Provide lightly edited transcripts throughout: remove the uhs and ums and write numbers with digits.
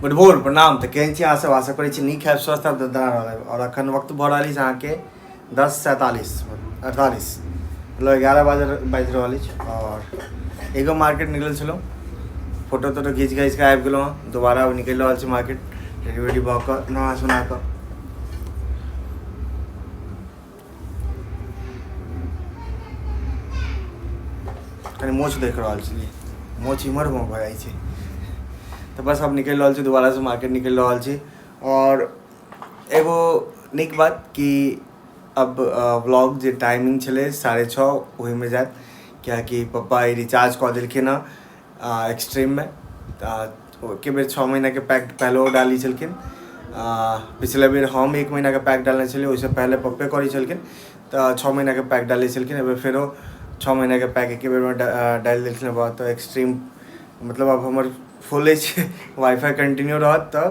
Good भोर प्रणाम। तो केहन छी अहाँ सब? आशा करै छी नीक हैब, स्वस्थ हैब, दरदरा रहब। और अखन वक्त भऽ रहल अछि अहाँके 10:47 48 मतलब 11 बाजि रहल अछि। और एगो मार्केट निकलल छलहुँ, फोटो तोटो घीच घाचि कऽ आबि गेलहुँ हँ। दोबारा निकलि रहल छी मार्केट, रेडी वेडी भऽ कऽ नहा सुना कऽ। कनि मोछ देख रहल छलियै, मोछ इम्हर उम्हर भऽ जाइ छै। तो बस अब निकल रहा छी, दोबारा से मार्केट निकल रहा छी। और एगो नीक बात कि अब व्लॉग जे टाइमिंग छलै 6:30 ओहिमे जायत, कियाकि पप्पा रिचार्ज कऽ देलखिन हँ एक्सट्रीममे। एके बेर 6 महीनाके पैक पहले डाली छलखिन। पिछले बेर हम 1 महीनाके पैक डालने छलियै, ओहिसँ पहले पप्पे करै छलखिन तऽ 6 महीनाके पैक डालै छलखिन। एहि बेर फेरो 6 महीनाके पैक एके बेरमे डालि देलखिन। बहुत तऽ एक्सट्रीम मतलब अब हमर फुल अछि, वाईफाई कंटिन्यू रहत तऽ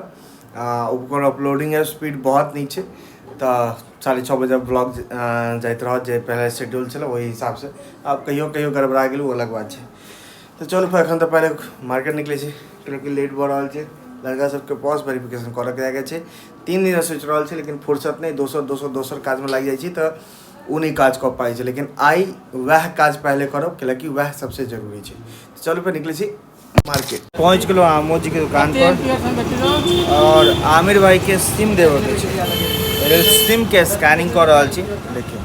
ओकर अपलोडिंग स्पीड बहुत नीक छै। तऽ 6:30 बजे ब्लॉग जाइत रहत, जे पहले शेड्यूल छलै ओहि हिसाबसँ। आब कहियो कहियो गड़बड़ा गेल, ओ अलग बात छै। तऽ चलू फिर एखन तऽ पहले मार्केट निकलै छै, क्योंकि लेट भऽ रहल छै। लड़का सबके पॉस वेरिफिकेशन करऽ के जाके छै। 3 दिन सोचि रहल छै, लेकिन फुर्सत नहीं, दोसर काजमे लागि जाइ छी तऽ ओ नहीं काज कऽ पाइ छै। लेकिन आइ वएह काज पहले करब, कैलाकि वएह सबसे जरूरी छै। तो चलू फिर निकलै छी मार्केट। पहुँच गेलो आमोद जी के दुकान पर, और आमिर भाई के सिम देवे के छै। सिम के स्कैनिंग कर रहल छी। देखिए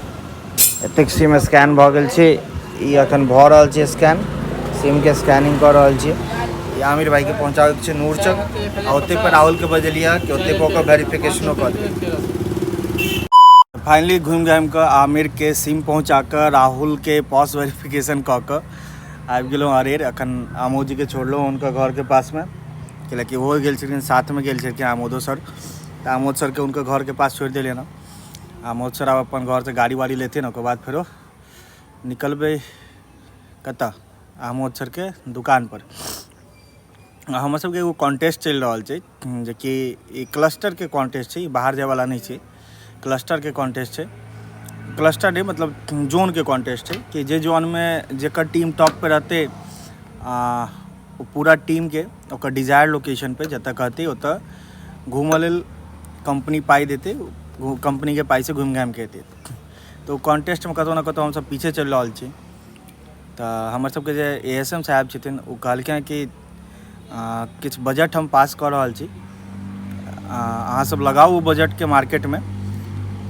एतेक सिम स्कैन भऽ गेल छै, ई अखन भऽ रहल छै स्कैन। सिम के स्कैनिंग कर रहल छी। आमिर भाई के पहुँचावे के छै नूरचक, आ ओते पर राहुल के बजलिए कि ओते पर ओकर वेरिफिकेशनो कर दे। फाइनली घूम घाम कऽ आमिर के सिम पहुँचा कऽ राहुल के पॉस वेरिफिकेशन कऽ कऽ आबि गेलहुँ अरेर। अखन आमोद जी के छोड़लहुँ उनका घर के पास में, कैलाकि वो गेल छलखिन साथ में गेल छलखिन आमोदो सर। तऽ आमोद सर के उनके घर के पास छोड़ि देलियै ना। आमोद सर आब अपन घर से गाड़ी वाड़ी लेथिन, ओकर बाद फेरो निकलबै कतऽ, आमोद सर के दुकान पर। हमर सबके एगो कॉन्टेस्ट चलि रहल छै, जेकि ई क्लस्टर के कॉन्टेस्ट छै, बाहर जाए वाला नहीं छै। क्लस्टर के कॉन्टेस्ट छै। क्लस्टर डे मतलब जोन के कॉन्टेस्ट छै, कि जे जोन में जेकर टीम टॉप पे रहते पूरा टीम के ओकर डिजायर लोकेशन पे जतऽ कहते ओतऽ घूमऽ लेल कंपनी पाई देते, कंपनी के पाई से घूम घाम के एतै। तो कॉन्टेस्ट में कतौ ना कतौ हमसब पीछे चलि रहल छी। तऽ हमर सबके जे ASM साहब छथिन, ओ कहलखिन कि किछु बजट हम पास कऽ रहल छी, अहाँ सब लगाउ ओ बजट के मार्केट में।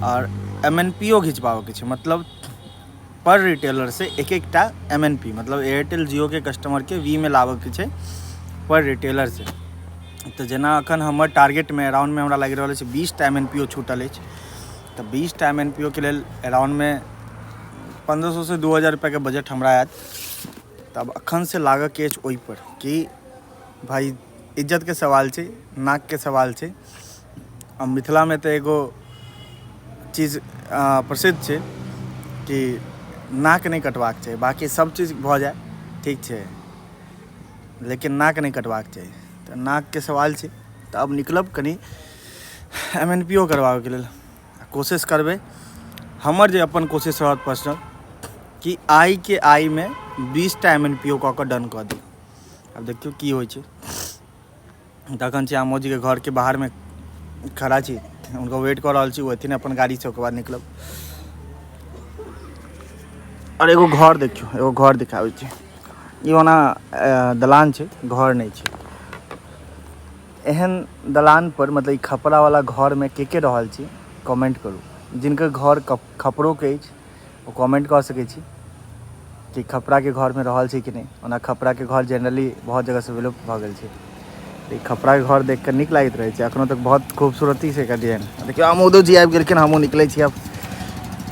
और MNPO घिचबाबे के छै, मतलब पर रिटेलर से एक एकटा MNP, मतलब एयरटेल जियो के कस्टमर के V में लाबे के छै पर रिटेलर से। तो जेना अखन हमर टारगेट में अराउंड में हमरा लागि रहल छै 20टा MNPO छूटल अछि। तो 20टा MNPO के लेल अराउंड में 1500 से 2000 रुपये के बजट हमरा आयत। तब अखन से लागऽ के अछि ओहि पर, कि भाई इज्जत के सवाल छै, नाक के सवाल छै। अब मिथिला में तो एगो चीज प्रसिद्ध छै कि नाक नहीं कटबाक चाही, बाकी सब चीज भऽ जाए ठीक छै, लेकिन नाक नहीं कटबाक चाही। तो नाक के सवाल छै। तो अब निकलब कनी MNPO करबाबे के लेल, कोशिश करबै। हमर जे अपन कोशिश रहत पर्सनल, कि आई के आई में 20टा MNPO कऽ कऽ डन कऽ दी। अब देखियो की होइ छै। तखन छी आमोद जी के घर के बाहर में खड़ा छी, उनको वेट कर रहल छी, वो एथिन अपन गाड़ी से, ओकर बाद निकलब। और एगो घर देखियो, एगो घर दिखाबै छी। ई ओना दलान छै, घर नहीं छै। एहन दलान पर मतलब ई खपरा वाला घर में के रहल छी, कमेंट करू। जिनकर घर खपरो के अछि वो कमेंट कर सकै छी कि खपरा के घर में रहल छी कि नहीं। ओना खपरा के घर जनरली बहुत जगह से विलुप्त भऽ गेल छै। खपरा के घर देख के नीक लागैत रहे छै, अखनो तक बहुत खूबसूरती से एकर डिजाइन। देखियो आमोदो जी आबि गेलखिन, हमहूँ निकलै छी। अब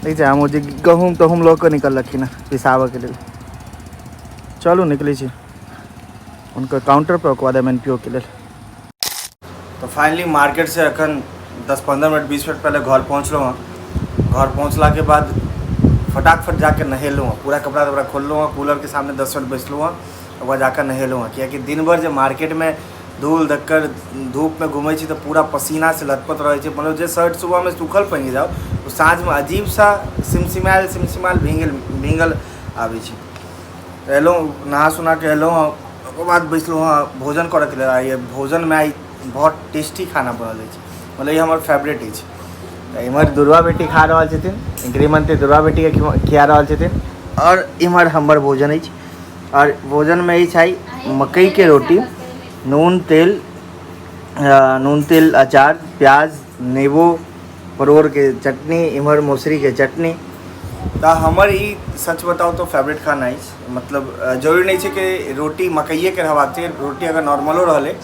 ठीक छै, आमोद जी गहूँम तहूँम लऽ कऽ निकललखिन पिसाबऽ के लेल। चलू निकलै छी उनकर काउंटर पर, ओकर बाद MNPO के लेल। तो फाइनली मार्केट से अखन 10-15 मिनट 20 मिनट पहले घर पहुँचलहुँ हँ। घर पहुँचला के बाद फटाफट जाके नहेलहुँ हँ, पूरा कपड़ा तपड़ा खोललहुँ हँ, कूलर के सामने 10 मिनट बैसलहुँ हँ, ओकर बाद जाकर नहेलहुँ हँ। कियाकि दिन भर जे मार्केट में धूल धक्कर धूप में घूमै छी तऽ पूरा पसीना से लथपथ रहै छै। मतलब जे शर्ट सुबह में सूखल पहिन जाओ, तो साँझ में अजीब सा सिमसिमायल भींगल आबै छै। एलहुँ, नहा सुना के एलहुँ हँ, ओकर बाद बैसलहुँ हँ भोजन करऽ के लेल। आइ भोजन में आई बहुत टेस्टी खाना बनल अछि, मतलब ये हमार फेवरेट अछि। इमहर दुर्वा बेटी खा रहल छथिन, गृहमंत्री दुर्वा बेटी के खिया रहल छथिन, और इमहर हमर भोजन अछि। और भोजन में ई छै मकई के रोटी, नून तेल अचार, प्याज, नींबू, परोर के चटनी, इमहर मौसरी के चटनी। तो हमर ई सच बताओ तो फेवरेट खाना है। मतलब जरूरी नहीं है कि रोटी मकइये के रहबाक चाहिए, रोटी अगर नॉर्मलो रहले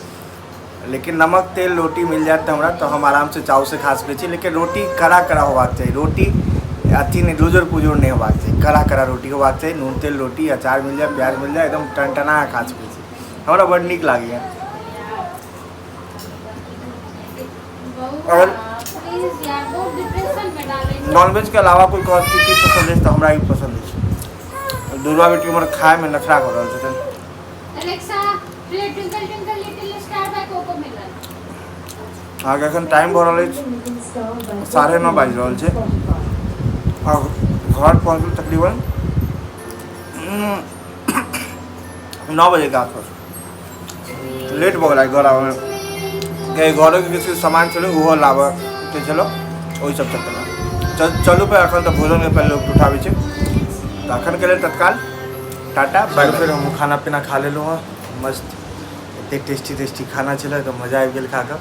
लेकिन नमक तेल रोटी मिल जाए तो हमरा, तो हम आराम से चाव से खा सके छी। लेकिन रोटी कड़ा कड़ा होबाक चाहिए, रोटी अथी नहीं लूजर पुजूर नहीं होबाक चाहिए, कड़ा कड़ा रोटी होबाक चाहिए। नून तेल रोटी, अचार मिल जाए, प्याज मिल जाए, एकदम टनटना खा सके छी, हमरा बड़ नीक लागैए। और नॉनवेज के अलावा कोई चीज पसंद है तो हमरा ही पसंद है। दुर्वा बेटी हमर खाए में नखरा हो रहल छथिन। आगे एखन टाइम भऽ रहल अछि 9:30 बाजि रहल छै, और घर पहुँचल तकरीबन 9 बजे के आसपास। लेट भऽ गेल घर आबे में, घरों के किछु सामान छलै ओहो लाबऽ के छलो, ओहि सब चक्कर में चलू पे एखन तऽ भोजन के पहले उठाबै छै। तो एखन के लेल तत्काल टाटा बाय। फिर हम खाना पीना खा लेलहुँ हँ, मस्त एते टेस्टी खाना छलै तो मजा आबि गेल खा कऽ।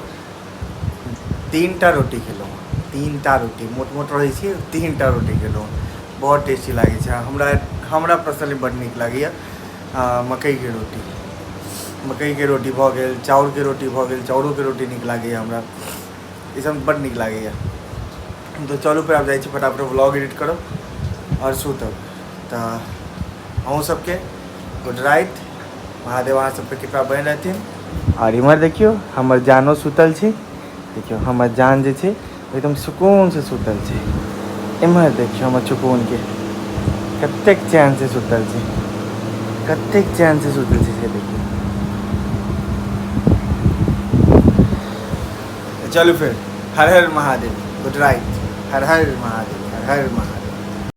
3टा रोटी खेलहुँ, 3टा रोटी मोट रहै छै, 3टा रोटी खेलहुँ, बहुत टेस्टी लागै छै हमरा पर्सनली बड़ नीक लागैए। मकई के रोटी भऽ गेल, चाउर के रोटी भऽ गेल, चाउरो के रोटी नीक लागैए हमरा, ई सब बड़ नीक लागैए। तो चलू पे आब जाइ छी फटाफट व्लॉग एडिट करब और सुतब। तो अहूँ सबके गुड नाइट, महादेव अहाँ सब पे कृपा बनि रहथिन। और इमहर देखियो हमर जानो सुतल छै, देखियो हमर जान जे छै एकदम सुकून से सुतल छै। इमहर देखियो हमर सुकून के कतेक चैन से सुतल छै, कतेक चैन से सुतल छै से देखियो। चलो फिर हर हर महादेव, गुड नाइट, हर हर महादेव, हर हर महादेव।